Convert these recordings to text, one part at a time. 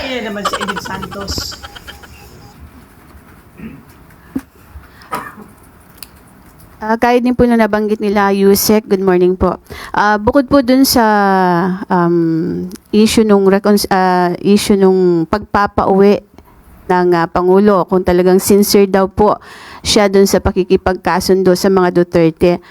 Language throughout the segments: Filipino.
Ayan naman si Edith Santos. Gaya din po na nabanggit nila, Yusek, good morning po. Bukod po dun sa issue nung pagpapauwi ng Pangulo, kung talagang sincere daw po siya dun sa pakikipagkasundo sa mga Duterte,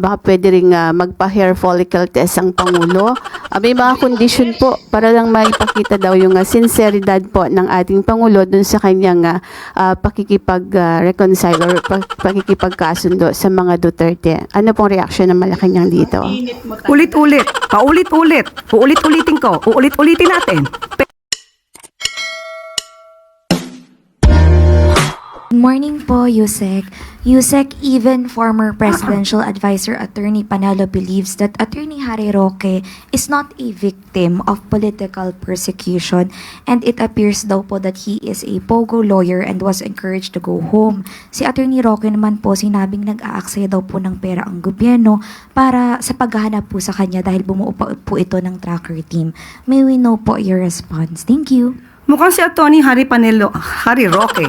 baka pwede rin magpa-hair follicle test ang Pangulo. May mga kondisyon po para lang maipakita daw yung sinceridad po ng ating Pangulo dun sa kanyang pakikipag-reconcile or pakikipagkasundo sa mga Duterte. Ano pong reaksyon ng Malacanang dito? Init mo talaga. Ulit-ulit, paulit-ulit, uulit-ulitin ko, uulit-ulitin natin. Good morning po, Yusek. Yusek, even former presidential advisor Attorney Panelo believes that Attorney Harry Roque is not a victim of political persecution, and it appears daw po that he is a pogo lawyer and was encouraged to go home. Si Attorney Roque naman po sinabing nag-aaksaya daw po ng pera ang gobyerno para sa paghahanap po sa kanya dahil bumuo po ito ng tracker team. May we know po your response? Thank you. Mukhang si Atty. Harry Roque.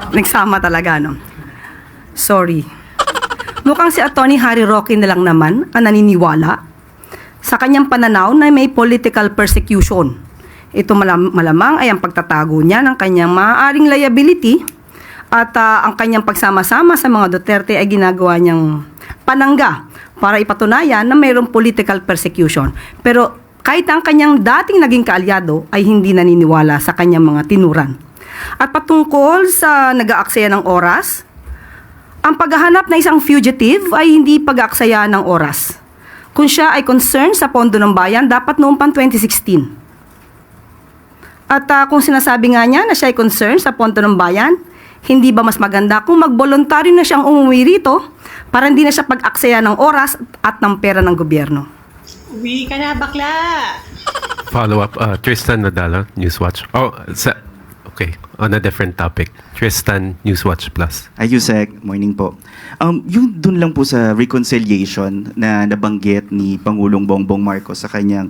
Nagsama talaga, no? Sorry. Mukhang si Atty. Harry Roque na lang naman ang naniniwala sa kanyang pananaw na may political persecution. Ito malamang ay ang pagtatago niya ng kanyang maaaring liability at ang kanyang pagsama-sama sa mga Duterte ay ginagawa niyang panangga para ipatunayan na mayroong political persecution. Pero kahit ang kanyang dating naging kaalyado ay hindi naniniwala sa kanyang mga tinuran. At patungkol sa nag-aaksaya ng oras, ang paghahanap na isang fugitive ay hindi pag-aaksaya ng oras. Kung siya ay concerned sa pondo ng bayan, dapat noong pang 2016. At kung sinasabi nga niya na siya ay concerned sa pondo ng bayan, hindi ba mas maganda kung mag-voluntaryo na siyang umuwi rito para hindi na siya pag-aksaya ng oras at ng pera ng gobyerno? Uwi ka na, bakla! Follow up, Tristan Nadala, Newswatch. Okay, on a different topic. Tristan, Newswatch Plus. Yusek, morning po. Yung dun lang po sa reconciliation na nabanggit ni Pangulong Bongbong Marcos sa kanyang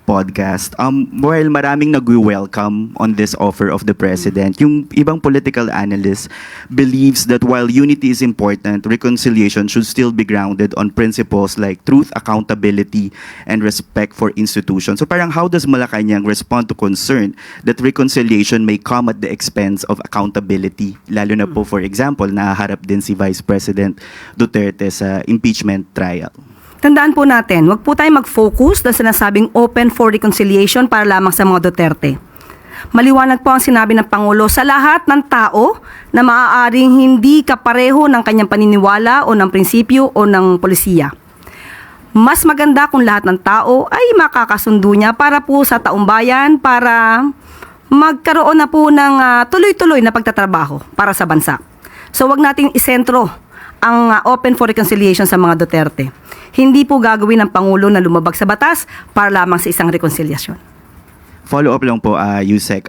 podcast, while maraming nag-welcome on this offer of the President, yung ibang political analysts believes that while unity is important, reconciliation should still be grounded on principles like truth, accountability, and respect for institutions. So parang how does Malacanang respond to concern that reconciliation may come at the expense of accountability? Lalo na po, for example, nahaharap din si Vice President Duterte sa impeachment trial. Tandaan po natin, wag po tayo mag-focus na sinasabing open for reconciliation para lamang sa mga Duterte. Maliwanag po ang sinabi ng Pangulo sa lahat ng tao na maaaring hindi kapareho ng kanyang paniniwala o ng prinsipyo o ng polisiya. Mas maganda kung lahat ng tao ay makakasundo niya para po sa taumbayan, para magkaroon na po ng tuloy-tuloy na pagtatrabaho para sa bansa. So wag nating isentro ang open for reconciliation sa mga Duterte. Hindi po gagawin ng Pangulo na lumabag sa batas para lamang sa isang rekonsilyasyon. Follow up lang po, Yusek.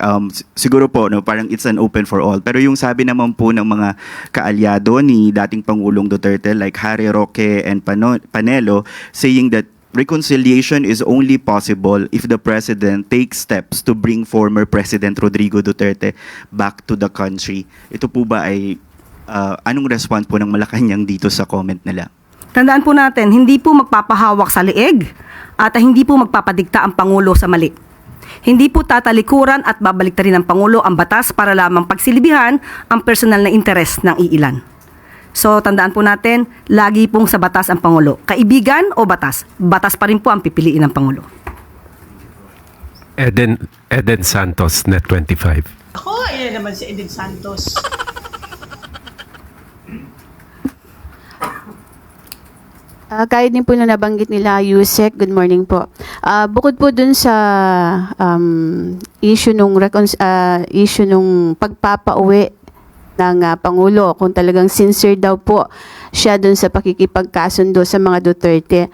Siguro po, no, parang it's an open for all. Pero yung sabi naman po ng mga kaalyado ni dating Pangulong Duterte like Harry Roque and Panelo saying that reconciliation is only possible if the President takes steps to bring former President Rodrigo Duterte back to the country. Ito po ba ay anong response po ng Malacanang dito sa comment nila? Tandaan po natin, hindi po magpapahawak sa leeg at hindi po magpapadikta ang Pangulo sa mali. Hindi po tatalikuran at babaliktarin ng Pangulo ang batas para lamang pagsilibihan ang personal na interes ng iilan. So tandaan po natin, lagi pong sa batas ang Pangulo. Kaibigan o batas? Batas pa rin po ang pipiliin ng Pangulo. Eden Santos, Net25. Ako, ayan naman si Edith Santos. Gaya din po na nabanggit nila, Yusek, good morning po. Bukod po dun sa issue nung pagpapauwi ng Pangulo kung talagang sincere daw po siya dun sa pakikipagkasundo sa mga Duterte.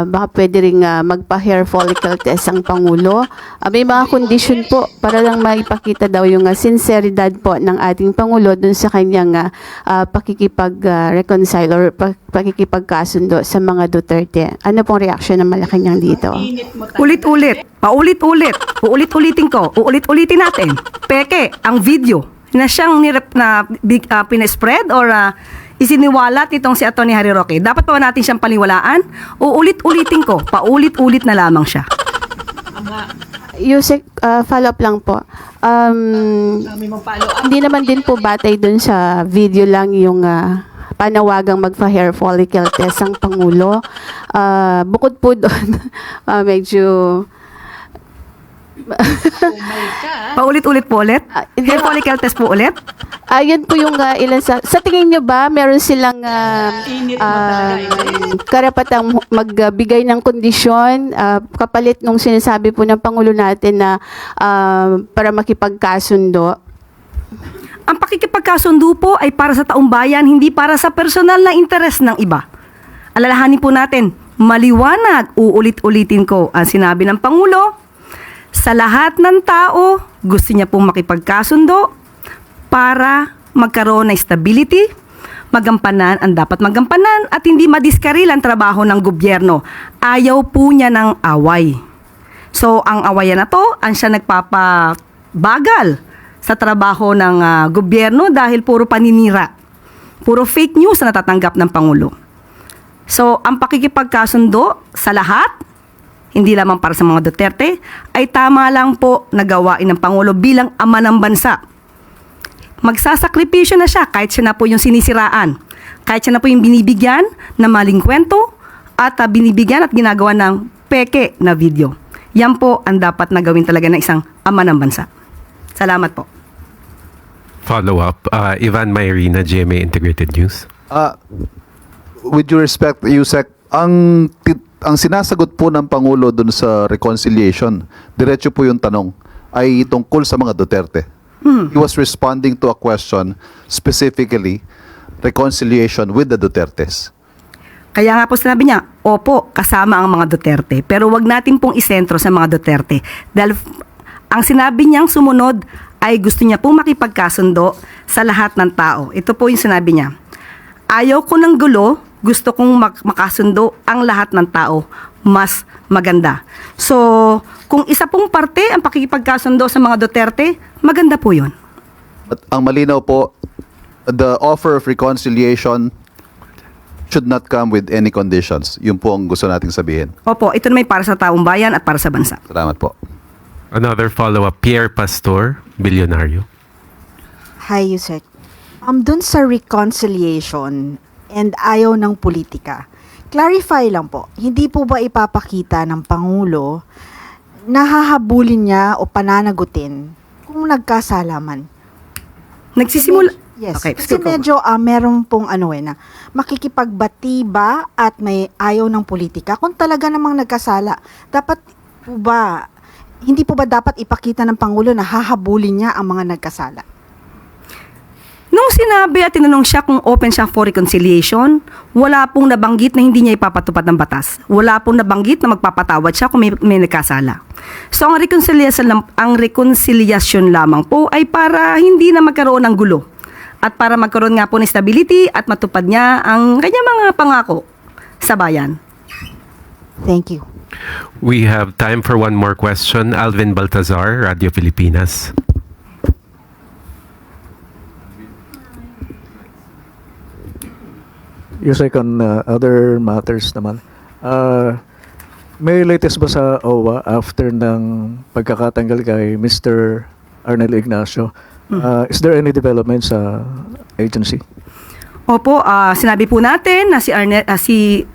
Baka pwede rin magpa-hair follicle test ang Pangulo. May mga kondisyon po para lang maipakita daw yung sinceridad po ng ating Pangulo dun sa kanyang pakikipag-reconcile or pakikipagkasundo sa mga Duterte. Ano pong reaksyon ng Malacanang dito? Init mo talaga. Ulit-ulit, paulit-ulit, uulit-ulitin ko, uulit-ulitin natin. Peke, ang video na siyang pinespread or isiniwalat nitong si Atty. Harry Roque. Dapat pa ba natin siyang paniwalaan? Uulit-ulitin ko, paulit-ulit na lamang siya. Ama, Yusek, follow-up lang po. kami mo follow up. Hindi naman din po batay dun sa video lang yung panawagang magpa-hair follicle test ang Pangulo. Bukod po doon, medyo... Oh my God. Paulit-ulit po ulit? Hindi Hair follicle test po ulit? Ayun po yung ilan sa tingin nyo ba meron silang Init mo talaga. karapatang magbigay ng kondisyon kapalit nung sinasabi po ng Pangulo natin na para makipagkasundo? Ang pakikipagkasundo po ay para sa taong bayan, hindi para sa personal na interes ng iba. Alalahanin po natin, maliwanag, uulit-ulitin ko ang sinabi ng Pangulo, sa lahat ng tao, gusto niya pong makipagkasundo para magkaroon ng stability, magampanan ang dapat magampanan at hindi madiskaril ang trabaho ng gobyerno. Ayaw po niya ng away. So, ang awayan na to, ang siya nagpapabagal sa trabaho ng gobyerno dahil puro paninira. Puro fake news na natatanggap ng Pangulo. So, ang pakikipagkasundo sa lahat, hindi lamang para sa mga Duterte, ay tama lang po na gawain ng Pangulo bilang ama ng bansa. Magsasakripisyo na siya kahit siya na po yung sinisiraan. Kahit siya na po yung binibigyan ng maling kwento at binibigyan at ginagawa ng peke na video. Yan po ang dapat na gawin talaga ng isang ama ng bansa. Salamat po. Follow-up, Ivan Mayrina, GMA Integrated News. With due respect, Yusek, ang sinasagot po ng Pangulo dun sa reconciliation, diretso po yung tanong, ay tungkol sa mga Duterte. He was responding to a question specifically, reconciliation with the Dutertes. Kaya nga po sinabi niya, opo, kasama ang mga Duterte. Pero wag natin pong isentro sa mga Duterte. Dahil ang sinabi niyang sumunod ay gusto niya pong makipagkasundo sa lahat ng tao. Ito po yung sinabi niya. Ayaw ko ng gulo, gusto kong makasundo ang lahat ng tao. Mas maganda. So, kung isa pong parte ang pakikipagkasundo sa mga Duterte, maganda po yun. At ang malinaw po, the offer of reconciliation should not come with any conditions. Yun po ang gusto nating sabihin. Opo, ito naman para sa taong bayan at para sa bansa. Salamat po. Another follow-up, Pierre Pastor, Bilyonaryo. Hi, Yusek. Dun sa reconciliation and ayaw ng politika, clarify lang po, hindi po ba ipapakita ng Pangulo na hahabulin niya o pananagutin kung nagkasalaman? Nagsisimula... Yes, Okay, kasi go. medyo meron pong na makikipagbati ba at may ayaw ng politika kung talaga namang nagkasala. Dapat po ba, hindi po ba dapat ipakita ng Pangulo na hahabulin niya ang mga nagkasala? Nung sinabi at tinanong siya kung open siya for reconciliation, wala pong nabanggit na hindi niya ipapatupad ng batas. Wala pong nabanggit na magpapatawad siya kung may nagkasala. So ang reconciliation lamang po ay para hindi na magkaroon ng gulo. At para magkaroon nga po ng stability at matupad niya ang kanyang mga pangako sa bayan. Thank you. We have time for one more question. Alvin Baltazar, Radio Pilipinas. Yusek, on other matters naman, may latest ba sa OWA after ng pagkakatanggal kay Mr. Arnel Ignacio? Is there any development sa agency? Opo, sinabi po natin na si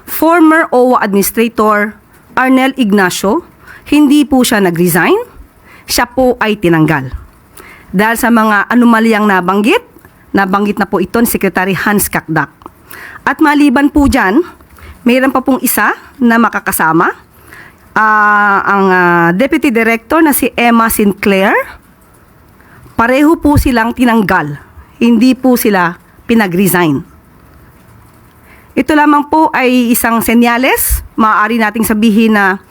former OWA Administrator Arnel Ignacio, hindi po siya nag-resign, siya po ay tinanggal. Dahil sa mga anomalyang nabanggit na po ito ni Secretary Hans Kakdak. At maliban po dyan, mayroon pa pong isa na makakasama, ang Deputy Director na si Emma Sinclair. Pareho po silang tinanggal. hindi po sila pinag-resign. Ito lamang po ay isang senyales. Maaari nating sabihin na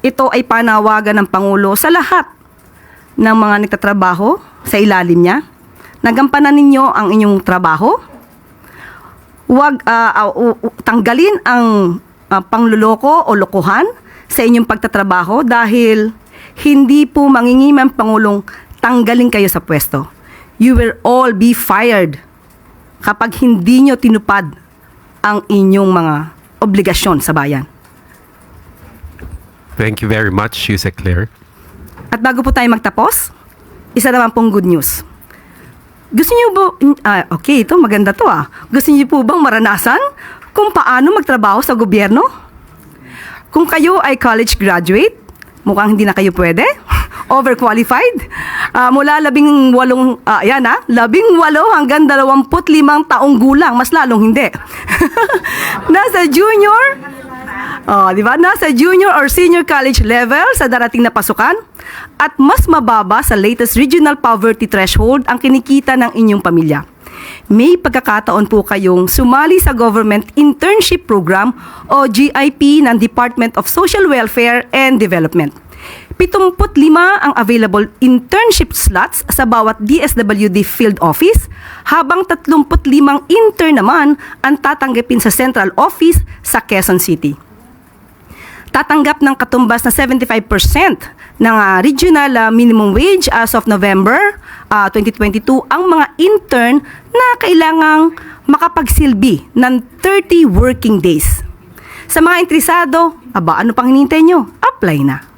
ito ay panawagan ng Pangulo sa lahat ng mga nagtatrabaho sa ilalim niya. Nagampanan ninyo ang inyong trabaho. Huwag tanggalin ang pangluloko o lokohan sa inyong pagtatrabaho dahil hindi po mangingimang Pangulong tanggalin kayo sa pwesto. You will all be fired kapag hindi nyo tinupad ang inyong mga obligasyon sa bayan. Thank you very much, Yusek Claire. At bago po tayo magtapos, isa naman pong good news. Gusto niyo po, okay, ito maganda to Gusto niyo po bang maranasan kung paano magtrabaho sa gobyerno? Kung kayo ay college graduate, mukhang hindi na kayo pwede. Overqualified. Mula 18 hanggang 25 taong gulang, mas lalong hindi. Nasa junior, di ba? Nasa junior or senior college level sa darating na pasukan at mas mababa sa latest regional poverty threshold ang kinikita ng inyong pamilya. May pagkakataon po kayong sumali sa Government Internship Program o GIP ng Department of Social Welfare and Development. 75 ang available internship slots sa bawat DSWD field office, habang 35 intern naman ang tatanggapin sa central office sa Quezon City. Tatanggap ng katumbas na 75% ng regional minimum wage as of November 2022 ang mga intern na kailangang makapagsilbi ng 30 working days. Sa mga interesado, ano pang hinihintay nyo? Apply na.